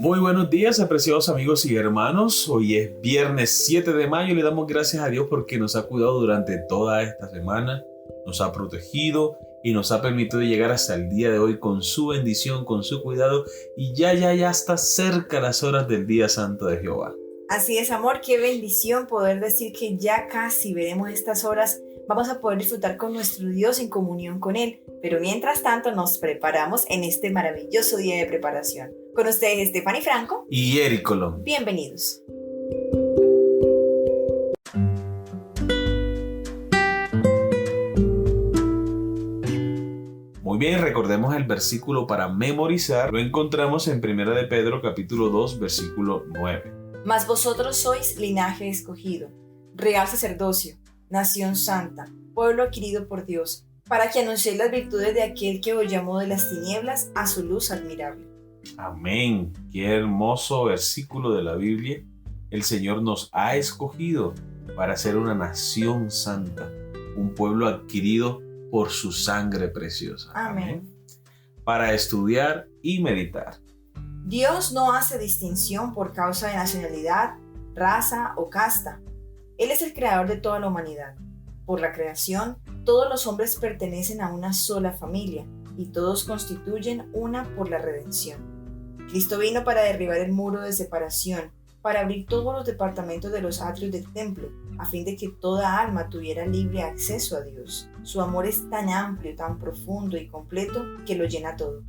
Muy buenos días, apreciados amigos y hermanos. Hoy es viernes 7 de mayo y le damos gracias a Dios porque nos ha cuidado durante toda esta semana, nos ha protegido y nos ha permitido llegar hasta el día de hoy con su bendición, con su cuidado, y ya está cerca las horas del día santo de Jehová. Así es, amor, qué bendición poder decir que ya casi veremos estas horas. Vamos a poder disfrutar con nuestro Dios en comunión con Él, pero mientras tanto nos preparamos en este maravilloso día de preparación. Con ustedes, Stephanie Franco y Eric Colón. Bienvenidos. Muy bien, recordemos el versículo para memorizar. Lo encontramos en 1 de Pedro, capítulo 2, versículo 9. Mas vosotros sois linaje escogido, real sacerdocio, nación santa, pueblo adquirido por Dios, para que anunciéis las virtudes de aquel que os llamó de las tinieblas a su luz admirable. Amén. Qué hermoso versículo de la Biblia. El Señor nos ha escogido para ser una nación santa, un pueblo adquirido por su sangre preciosa. Amén. Para estudiar y meditar. Dios no hace distinción por causa de nacionalidad, raza o casta. Él es el creador de toda la humanidad. Por la creación, todos los hombres pertenecen a una sola familia y todos constituyen una por la redención. Cristo vino para derribar el muro de separación, para abrir todos los departamentos de los atrios del templo, a fin de que toda alma tuviera libre acceso a Dios. Su amor es tan amplio, tan profundo y completo que lo llena todo.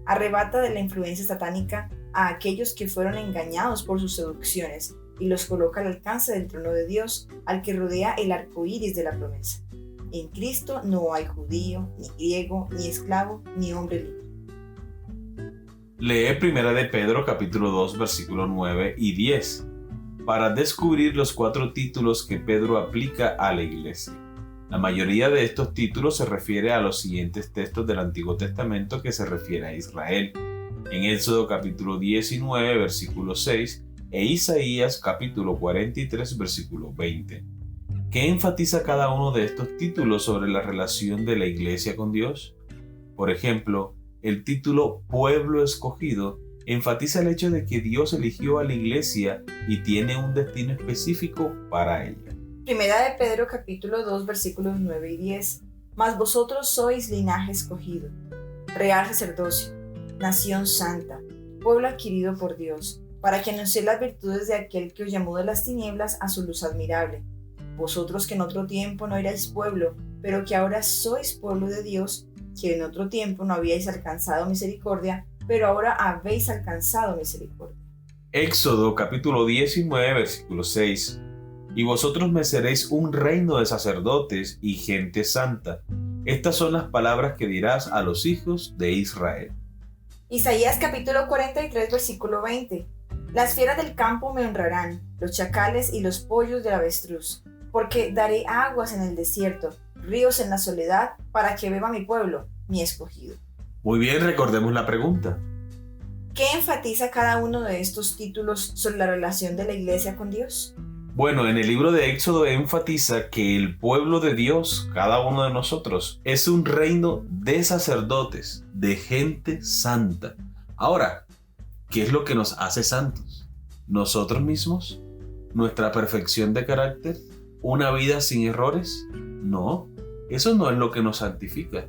Arrebata de la influencia satánica a aquellos que fueron engañados por sus seducciones y los coloca al alcance del trono de Dios, al que rodea el arco iris de la promesa. En Cristo no hay judío, ni griego, ni esclavo, ni hombre libre. Lee 1 de Pedro capítulo 2 versículos 9 y 10 para descubrir los 4 títulos que Pedro aplica a la iglesia. La mayoría de estos títulos se refiere a los siguientes textos del Antiguo Testamento que se refiere a Israel. En Éxodo capítulo 19 versículo 6 e Isaías capítulo 43 versículo 20. ¿Qué enfatiza cada uno de estos títulos sobre la relación de la iglesia con Dios? Por ejemplo, el título Pueblo Escogido enfatiza el hecho de que Dios eligió a la iglesia y tiene un destino específico para ella. Primera de Pedro capítulo 2 versículos 9 y 10. Mas vosotros sois linaje escogido, real sacerdocio, nación santa, pueblo adquirido por Dios, para que anunciéis las virtudes de aquel que os llamó de las tinieblas a su luz admirable. Vosotros que en otro tiempo no erais pueblo, pero que ahora sois pueblo de Dios, que en otro tiempo no habíais alcanzado misericordia, pero ahora habéis alcanzado misericordia. Éxodo capítulo 19 versículo 6. Y vosotros me seréis un reino de sacerdotes y gente santa. Estas son las palabras que dirás a los hijos de Israel. Isaías capítulo 43 versículo 20. Las fieras del campo me honrarán, los chacales y los pollos del avestruz, porque daré aguas en el desierto, ríos en la soledad, para que beba mi pueblo, mi escogido. Muy bien, recordemos la pregunta. ¿Qué enfatiza cada uno de estos títulos sobre la relación de la iglesia con Dios? Bueno, en el libro de Éxodo enfatiza que el pueblo de Dios, cada uno de nosotros, es un reino de sacerdotes, de gente santa. Ahora, ¿qué es lo que nos hace santos? ¿Nosotros mismos? ¿Nuestra perfección de carácter? ¿Una vida sin errores? No, eso no es lo que nos santifica.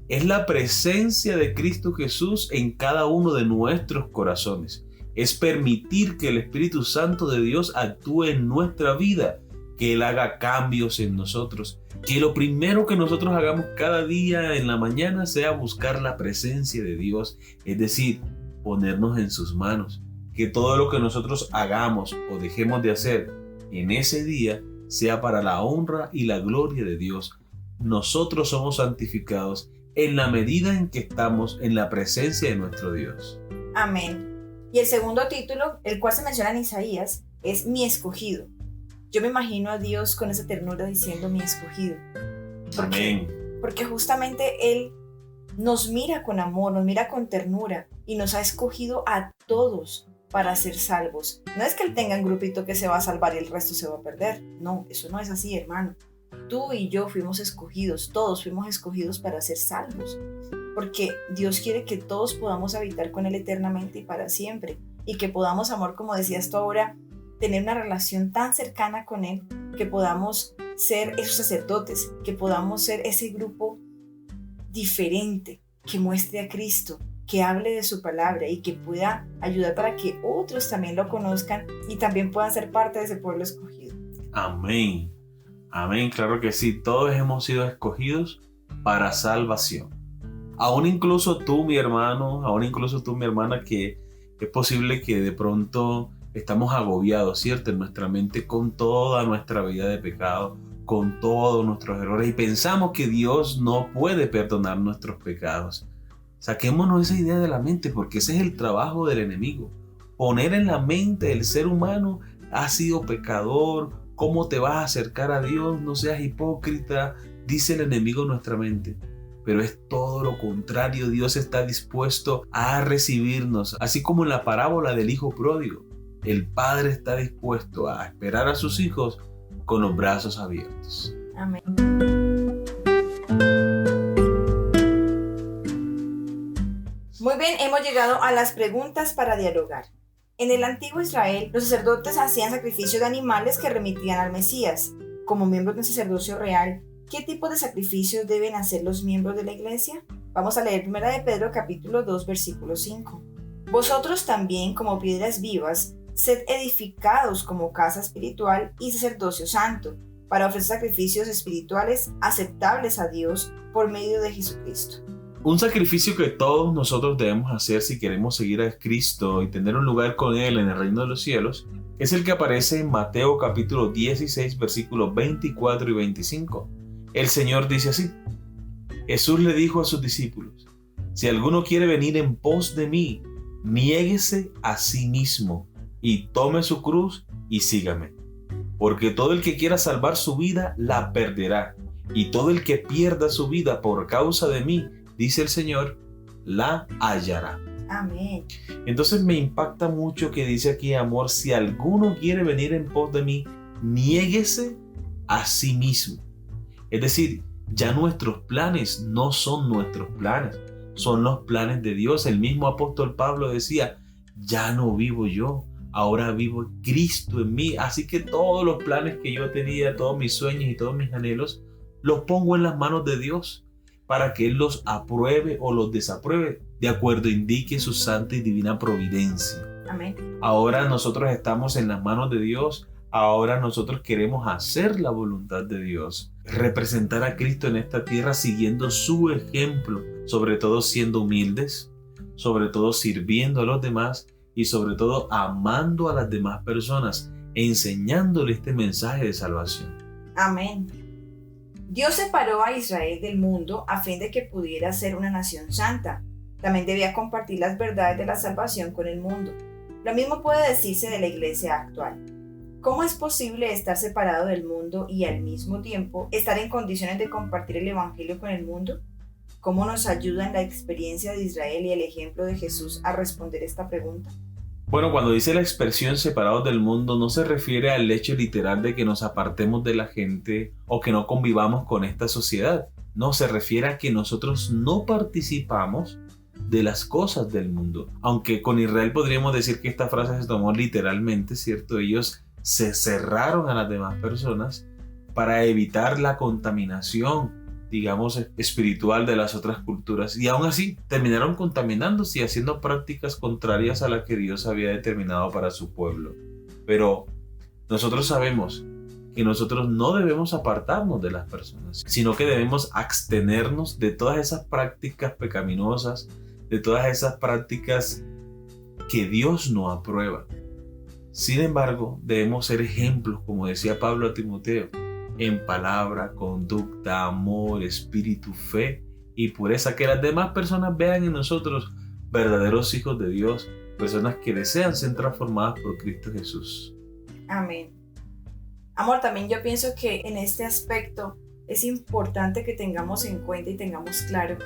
Es la presencia de Cristo Jesús en cada uno de nuestros corazones. Es permitir que el Espíritu Santo de Dios actúe en nuestra vida, que Él haga cambios en nosotros, que lo primero que nosotros hagamos cada día en la mañana sea buscar la presencia de Dios, es decir, ponernos en sus manos, que todo lo que nosotros hagamos o dejemos de hacer en ese día sea para la honra y la gloria de Dios. Nosotros somos santificados en la medida en que estamos en la presencia de nuestro Dios. Amén. Y el segundo título, el cual se menciona en Isaías, es mi escogido. Yo me imagino a Dios con esa ternura diciendo mi escogido. Amén. Porque justamente Él nos mira con amor, nos mira con ternura y nos ha escogido a todos para ser salvos. No es que Él tenga un grupito que se va a salvar y el resto se va a perder. No, eso no es así, hermano. Tú y yo fuimos escogidos, todos fuimos escogidos para ser salvos. Porque Dios quiere que todos podamos habitar con Él eternamente y para siempre. y que podamos, amor, como decías tú ahora, tener una relación tan cercana con Él, que podamos ser esos sacerdotes, que podamos ser ese grupo diferente, que muestre a Cristo, que hable de su palabra y que pueda ayudar para que otros también lo conozcan y también puedan ser parte de ese pueblo escogido. Amén. Amén, claro que sí. Todos hemos sido escogidos para salvación. Aún incluso tú, mi hermano, aún incluso tú, mi hermana, que es posible que de pronto estamos agobiados, ¿cierto? En nuestra mente con toda nuestra vida de pecado, con todos nuestros errores y pensamos que Dios no puede perdonar nuestros pecados. Saquémonos esa idea de la mente, porque ese es el trabajo del enemigo. Poner en la mente del ser humano: has sido pecador, ¿cómo te vas a acercar a Dios? No seas hipócrita, dice el enemigo en nuestra mente. Pero es todo lo contrario. Dios está dispuesto a recibirnos, así como en la parábola del hijo pródigo. El padre está dispuesto a esperar a sus hijos con los brazos abiertos. Amén. Muy bien, hemos llegado a las preguntas para dialogar. En el antiguo Israel, los sacerdotes hacían sacrificios de animales que remitían al Mesías. Como miembros del sacerdocio real, ¿qué tipo de sacrificios deben hacer los miembros de la iglesia? Vamos a leer 1 de Pedro capítulo 2 versículo 5. Vosotros también, como piedras vivas, sed edificados como casa espiritual y sacerdocio santo, para ofrecer sacrificios espirituales aceptables a Dios por medio de Jesucristo. Un sacrificio que todos nosotros debemos hacer si queremos seguir a Cristo y tener un lugar con Él en el reino de los cielos es el que aparece en Mateo capítulo 16 versículos 24 y 25. El Señor dice así: Jesús le dijo a sus discípulos: si alguno quiere venir en pos de mí, niéguese a sí mismo y tome su cruz y sígame. Porque todo el que quiera salvar su vida la perderá, y todo el que pierda su vida por causa de mí, dice el Señor, la hallará. Amén. Entonces me impacta mucho que dice aquí, amor: si alguno quiere venir en pos de mí, niéguese a sí mismo. Es decir, ya nuestros planes no son nuestros planes, son los planes de Dios. El mismo apóstol Pablo decía: ya no vivo yo, ahora vivo Cristo en mí. Así que todos los planes que yo tenía, todos mis sueños y todos mis anhelos, los pongo en las manos de Dios para que Él los apruebe o los desapruebe, de acuerdo indique su santa y divina providencia. Amén. Ahora nosotros estamos en las manos de Dios. Ahora nosotros queremos hacer la voluntad de Dios, representar a Cristo en esta tierra siguiendo su ejemplo, sobre todo siendo humildes, sobre todo sirviendo a los demás y sobre todo amando a las demás personas, enseñándole este mensaje de salvación. Amén. Dios separó a Israel del mundo a fin de que pudiera ser una nación santa. También debía compartir las verdades de la salvación con el mundo. Lo mismo puede decirse de la iglesia actual. ¿Cómo es posible estar separado del mundo y al mismo tiempo estar en condiciones de compartir el evangelio con el mundo? ¿Cómo nos ayuda la experiencia de Israel y el ejemplo de Jesús a responder esta pregunta? Bueno, cuando dice la expresión separados del mundo, no se refiere al hecho literal de que nos apartemos de la gente o que no convivamos con esta sociedad. No, se refiere a que nosotros no participamos de las cosas del mundo. Aunque con Israel podríamos decir que esta frase se tomó literalmente, ¿cierto? Ellos se cerraron a las demás personas para evitar la contaminación, digamos, espiritual de las otras culturas, y aún así terminaron contaminándose y haciendo prácticas contrarias a las que Dios había determinado para su pueblo. Pero nosotros sabemos que nosotros no debemos apartarnos de las personas, sino que debemos abstenernos de todas esas prácticas pecaminosas, de todas esas prácticas que Dios no aprueba. Sin embargo, debemos ser ejemplos, como decía Pablo a Timoteo, en palabra, conducta, amor, espíritu, fe y pureza, que las demás personas vean en nosotros verdaderos hijos de Dios, personas que desean ser transformadas por Cristo Jesús. Amén. Amor, también yo pienso que en este aspecto es importante que tengamos en cuenta y tengamos claro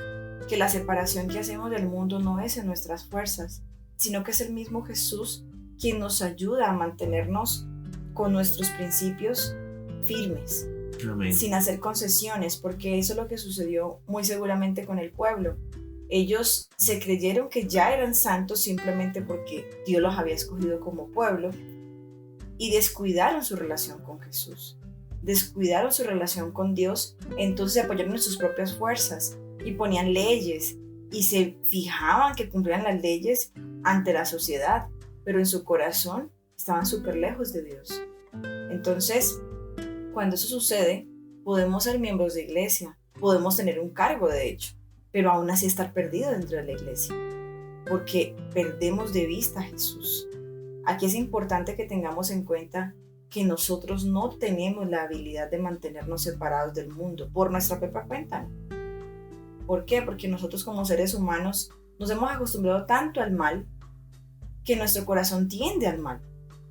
que la separación que hacemos del mundo no es en nuestras fuerzas, sino que es el mismo Jesús quien nos ayuda a mantenernos con nuestros principios firmes, Amén. sin hacer concesiones, porque eso es lo que sucedió muy seguramente con el pueblo. Ellos se creyeron que ya eran santos simplemente porque Dios los había escogido como pueblo y descuidaron su relación con Jesús. Descuidaron su relación con Dios, entonces se apoyaron en sus propias fuerzas y ponían leyes y se fijaban que cumplían las leyes ante la sociedad, pero en su corazón estaban súper lejos de Dios. Entonces, cuando eso sucede, podemos ser miembros de iglesia, podemos tener un cargo de hecho, pero aún así estar perdido dentro de la iglesia, porque perdemos de vista a Jesús. Aquí es importante que tengamos en cuenta que nosotros no tenemos la habilidad de mantenernos separados del mundo por nuestra propia cuenta. ¿Por qué? Porque nosotros como seres humanos nos hemos acostumbrado tanto al mal que nuestro corazón tiende al mal.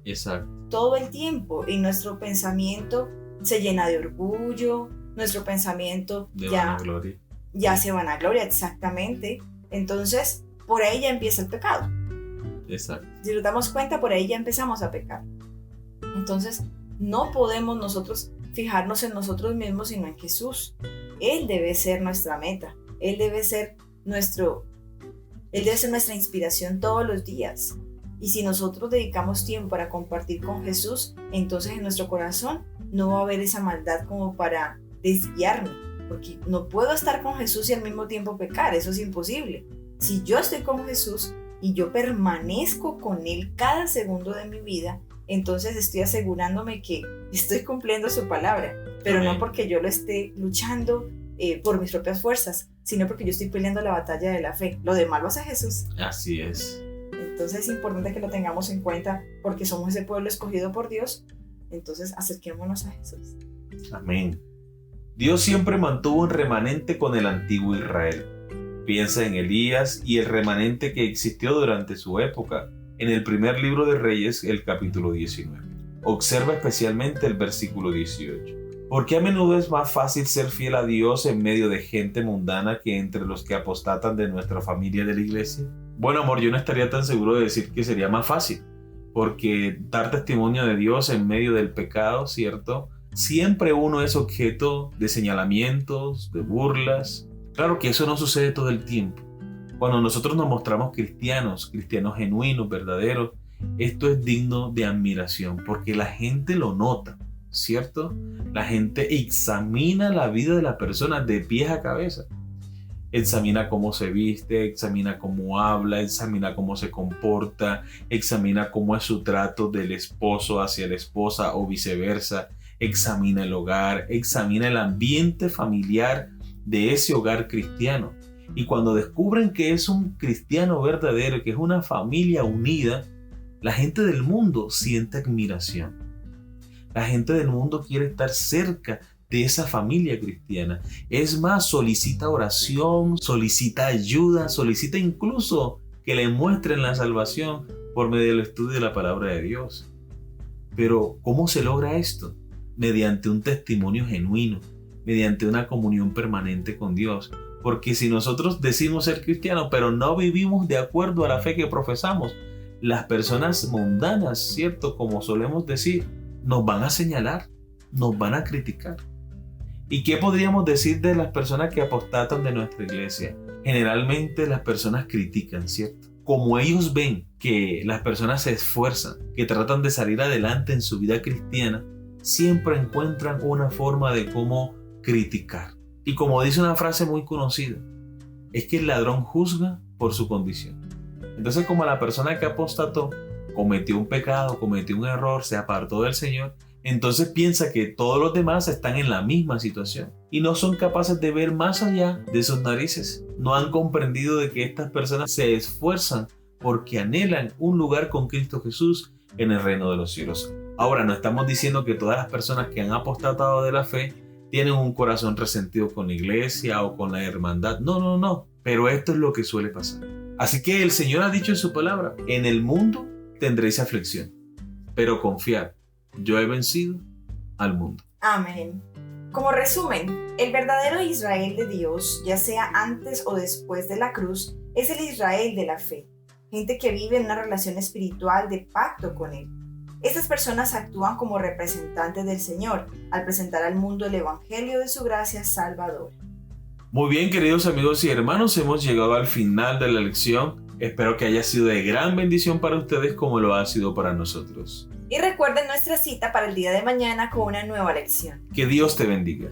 Exacto. Todo el tiempo, y nuestro pensamiento se llena de orgullo, nuestro pensamiento ya se vanagloria, exactamente. Entonces, por ahí ya empieza el pecado. Exacto. Si nos damos cuenta, por ahí ya empezamos a pecar. Entonces, no podemos nosotros fijarnos en nosotros mismos, sino en Jesús. Él debe ser nuestra meta. Él debe ser nuestra inspiración todos los días. Y si nosotros dedicamos tiempo para compartir con Jesús, entonces en nuestro corazón no va a haber esa maldad como para desviarme. Porque no puedo estar con Jesús y al mismo tiempo pecar. Eso es imposible. Si yo estoy con Jesús y yo permanezco con Él cada segundo de mi vida, entonces estoy asegurándome que estoy cumpliendo su palabra, pero Amén. no porque yo lo esté luchando por mis propias fuerzas, sino porque yo estoy peleando la batalla de la fe. Lo demás lo hace Jesús. Así es. Entonces es importante que lo tengamos en cuenta porque somos ese pueblo escogido por Dios. Entonces acerquémonos a Jesús. Amén. Dios siempre mantuvo un remanente con el antiguo Israel. Piensa en Elías y el remanente que existió durante su época, en el primer libro de Reyes, el capítulo 19. Observa especialmente el versículo 18. Porque a menudo es más fácil ser fiel a Dios en medio de gente mundana que entre los que apostatan de nuestra familia de la iglesia. Bueno, amor, yo no estaría tan seguro de decir que sería más fácil, porque dar testimonio de Dios en medio del pecado, ¿cierto? Siempre uno es objeto de señalamientos, de burlas. Claro que eso no sucede todo el tiempo. Cuando nosotros nos mostramos cristianos genuinos, verdaderos, esto es digno de admiración, porque la gente lo nota, ¿cierto? La gente examina la vida de la persona de pies a cabeza. Examina cómo se viste, examina cómo habla, examina cómo se comporta, examina cómo es su trato del esposo hacia la esposa o viceversa, examina el hogar, examina el ambiente familiar de ese hogar cristiano. Y cuando descubren que es un cristiano verdadero, que es una familia unida, la gente del mundo siente admiración. La gente del mundo quiere estar cerca de esa familia cristiana. Es más, solicita oración, solicita ayuda, solicita incluso que le muestren la salvación por medio del estudio de la palabra de Dios. Pero, ¿cómo se logra esto? Mediante un testimonio genuino, mediante una comunión permanente con Dios. Porque si nosotros decimos ser cristianos, pero no vivimos de acuerdo a la fe que profesamos, las personas mundanas, ¿cierto? Como solemos decir, nos van a señalar, nos van a criticar. ¿Y qué podríamos decir de las personas que apostatan de nuestra iglesia? Generalmente las personas critican, ¿cierto? Como ellos ven que las personas se esfuerzan, que tratan de salir adelante en su vida cristiana, siempre encuentran una forma de cómo criticar. Y como dice una frase muy conocida, es que el ladrón juzga por su condición. Entonces, como la persona que apostató cometió un pecado, cometió un error, se apartó del Señor, entonces piensa que todos los demás están en la misma situación y no son capaces de ver más allá de sus narices. No han comprendido de que estas personas se esfuerzan porque anhelan un lugar con Cristo Jesús en el reino de los cielos. Ahora, no estamos diciendo que todas las personas que han apostatado de la fe tienen un corazón resentido con la iglesia o con la hermandad. No. Pero esto es lo que suele pasar. Así que el Señor ha dicho en su palabra, en el mundo tendréis aflicción, pero confiad, yo he vencido al mundo. Amén. Como resumen, el verdadero Israel de Dios, ya sea antes o después de la cruz, es el Israel de la fe. Gente que vive en una relación espiritual de pacto con Él. Estas personas actúan como representantes del Señor al presentar al mundo el evangelio de su gracia salvadora. Muy bien, queridos amigos y hermanos, hemos llegado al final de la lección. Espero que haya sido de gran bendición para ustedes como lo ha sido para nosotros. Y recuerden nuestra cita para el día de mañana con una nueva lección. Que Dios te bendiga.